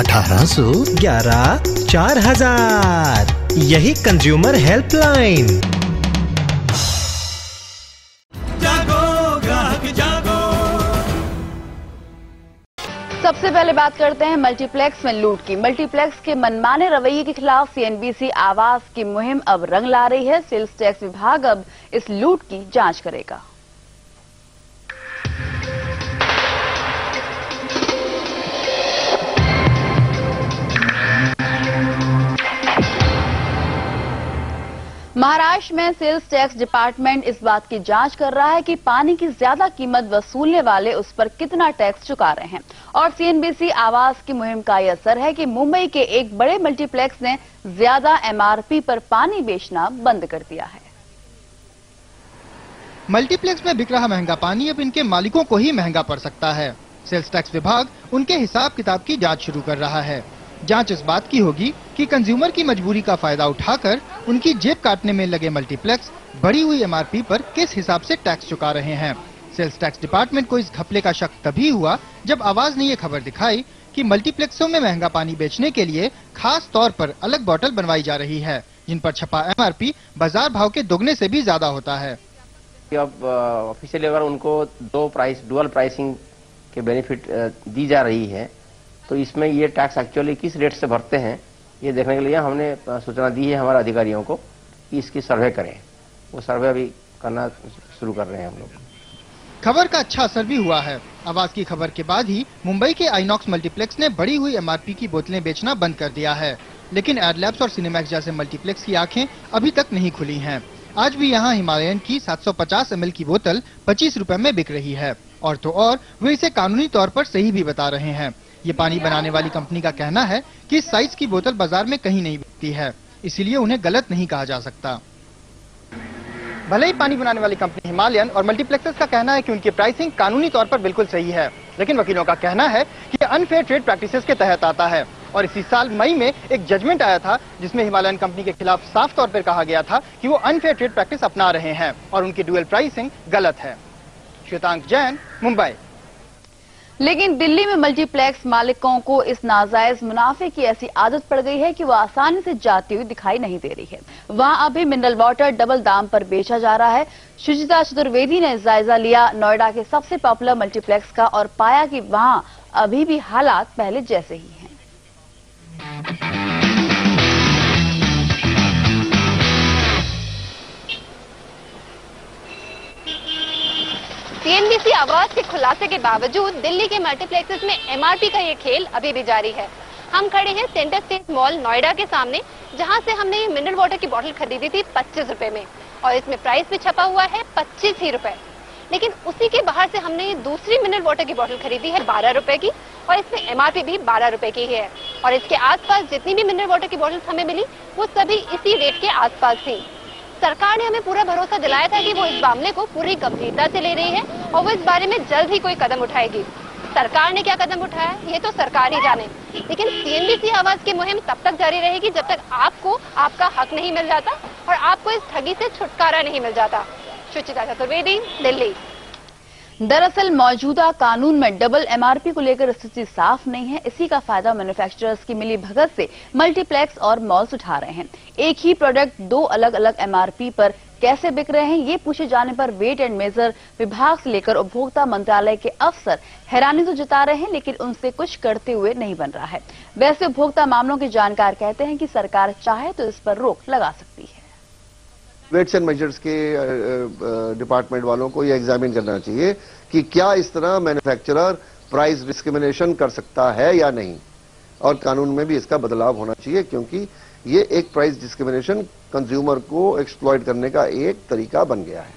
1811 4000। यही consumer helpline. जागो ग्राहक जागो। सबसे पहले बात करते हैं मल्टीप्लेक्स में लूट की। मल्टीप्लेक्स के मनमाने रवैये के खिलाफ सीएनबीसी आवाज की मुहिम अब रंग ला रही है। सेल्स टैक्स विभाग अब इस लूट की जांच करेगा। महाराष्ट्र में सेल्स टैक्स डिपार्टमेंट इस बात की जांच कर रहा है कि पानी की ज्यादा कीमत वसूलने वाले उस पर कितना टैक्स चुका रहे हैं। और सीएनबीसी आवाज की मुहिम का यह असर है कि मुंबई के एक बड़े मल्टीप्लेक्स ने ज्यादा एमआरपी पर पानी बेचना बंद कर दिया है। मल्टीप्लेक्स में बिक रहा महंगा पानी अब इनके मालिकों को ही महंगा पड़ सकता है। सेल्स टैक्स विभाग उनके हिसाब किताब की जांच शुरू कर रहा है। जांच इस बात की होगी कि कंज्यूमर की मजबूरी का फायदा उठाकर उनकी जेब काटने में लगे मल्टीप्लेक्स बढ़ी हुई एमआरपी पर किस हिसाब से टैक्स चुका रहे हैं। सेल्स टैक्स डिपार्टमेंट को इस घपले का शक तभी हुआ जब आवाज ने ये खबर दिखाई कि मल्टीप्लेक्सों में महंगा पानी बेचने के लिए खास तौर पर अलग बोतल बनवाई जा रही है, जिन पर छपा एमआरपी बाजार भाव के दोगुने से भी ज्यादा होता है। अब ऑफिशियली अगर उनको डुअल प्राइसिंग के बेनिफिट दी जा रही है तो इसमें ये टैक्स एक्चुअली किस रेट से भरते हैं ये देखने के लिए हमने सूचना दी है हमारे अधिकारियों को कि इसकी सर्वे करें। वो सर्वे अभी करना शुरू कर रहे हैं हम लोग। खबर का अच्छा असर भी हुआ है। आवाज की खबर के बाद ही मुंबई के आइनॉक्स मल्टीप्लेक्स ने बढ़ी हुई एमआरपी की बोतलें बेचना बंद कर दिया है। लेकिन एडलैब्स और सिनेमैक्स जैसे मल्टीप्लेक्स की आंखें अभी तक नहीं खुली हैं। आज भी यहाँ हिमालयन की 750 ml की बोतल 25 रुपए में बिक रही है। और तो और वे इसे कानूनी तौर पर सही भी बता रहे हैं। ये पानी बनाने वाली कंपनी का कहना है कि इस साइज की बोतल बाजार में कहीं नहीं बिकती है, इसीलिए उन्हें गलत नहीं कहा जा सकता। भले ही पानी बनाने वाली कंपनी हिमालयन और मल्टीप्लेक्सेस का कहना है कि उनकी प्राइसिंग कानूनी तौर पर बिल्कुल सही है, लेकिन वकीलों का कहना है कि अनफेयर ट्रेड प्रैक्टिसेस के तहत आता है। और इसी साल मई में एक जजमेंट आया था जिसमें हिमालयन कंपनी के खिलाफ साफ तौर पर कहा गया था कि वो अनफेयर ट्रेड प्रैक्टिस अपना रहे हैं और उनकी ड्यूअल प्राइसिंग गलत है। श्वेतांक जैन, मुंबई। लेकिन दिल्ली में मल्टीप्लेक्स मालिकों को इस नाजायज मुनाफे की ऐसी आदत पड़ गई है कि वो आसानी से जाती हुई दिखाई नहीं दे रही है। वहां अभी मिनरल वाटर डबल दाम पर बेचा जा रहा है। शुचिता चतुर्वेदी ने जायजा लिया नोएडा के सबसे पॉपुलर मल्टीप्लेक्स का और पाया कि वहां अभी भी हालात पहले जैसे ही हैं। सीएनबीसी आवाज के खुलासे के बावजूद दिल्ली के मल्टीप्लेक्सेस में एमआरपी का ये खेल अभी भी जारी है। हम खड़े हैं सेंटर स्टेट मॉल नोएडा के सामने, जहां से हमने ये मिनरल वाटर की बोतल खरीदी थी 25 रुपए में और इसमें प्राइस भी छपा हुआ है 25 ही रुपए। लेकिन उसी के बाहर से हमने ये दूसरी मिनरल वाटर की बोतल खरीदी है 12 रुपए की और इसमें एमआरपी भी 12 रुपए की है। और इसके आसपास जितनी भी मिनरल वाटर की बोतल हमें मिली वो सभी इसी रेट के आसपास थी। सरकार ने हमें पूरा भरोसा दिलाया था कि वो इस मामले को पूरी गंभीरता से ले रही है और वो इस बारे में जल्द ही कोई कदम उठाएगी। सरकार ने क्या कदम उठाया ये तो सरकार ही जाने, लेकिन सीएनबीसी आवाज की मुहिम तब तक जारी रहेगी जब तक आपको आपका हक नहीं मिल जाता और आपको इस ठगी से छुटकारा नहीं मिल जाता। शुचिता चतुर्वेदी, दिल्ली। दरअसल मौजूदा कानून में डबल एमआरपी को लेकर स्थिति साफ नहीं है। इसी का फायदा मैन्युफैक्चरर्स की मिली भगत से मल्टीप्लेक्स और मॉल्स उठा रहे हैं। एक ही प्रोडक्ट दो अलग अलग एमआरपी पर कैसे बिक रहे हैं ये पूछे जाने पर वेट एंड मेजर विभाग से लेकर उपभोक्ता मंत्रालय के अफसर हैरानी तो जता रहे हैं, लेकिन उनसे कुछ करते हुए नहीं बन रहा है। वैसे उपभोक्ता मामलों के जानकार कहते हैं कि सरकार चाहे तो इस पर रोक लगा सकती है। वेट्स एंड मेजर्स के डिपार्टमेंट वालों को यह एग्जामिन करना चाहिए कि क्या इस तरह मैन्युफैक्चरर प्राइस डिस्क्रिमिनेशन कर सकता है या नहीं, और कानून में भी इसका बदलाव होना चाहिए, क्योंकि ये एक प्राइस डिस्क्रिमिनेशन कंज्यूमर को एक्सप्लॉइट करने का एक तरीका बन गया है।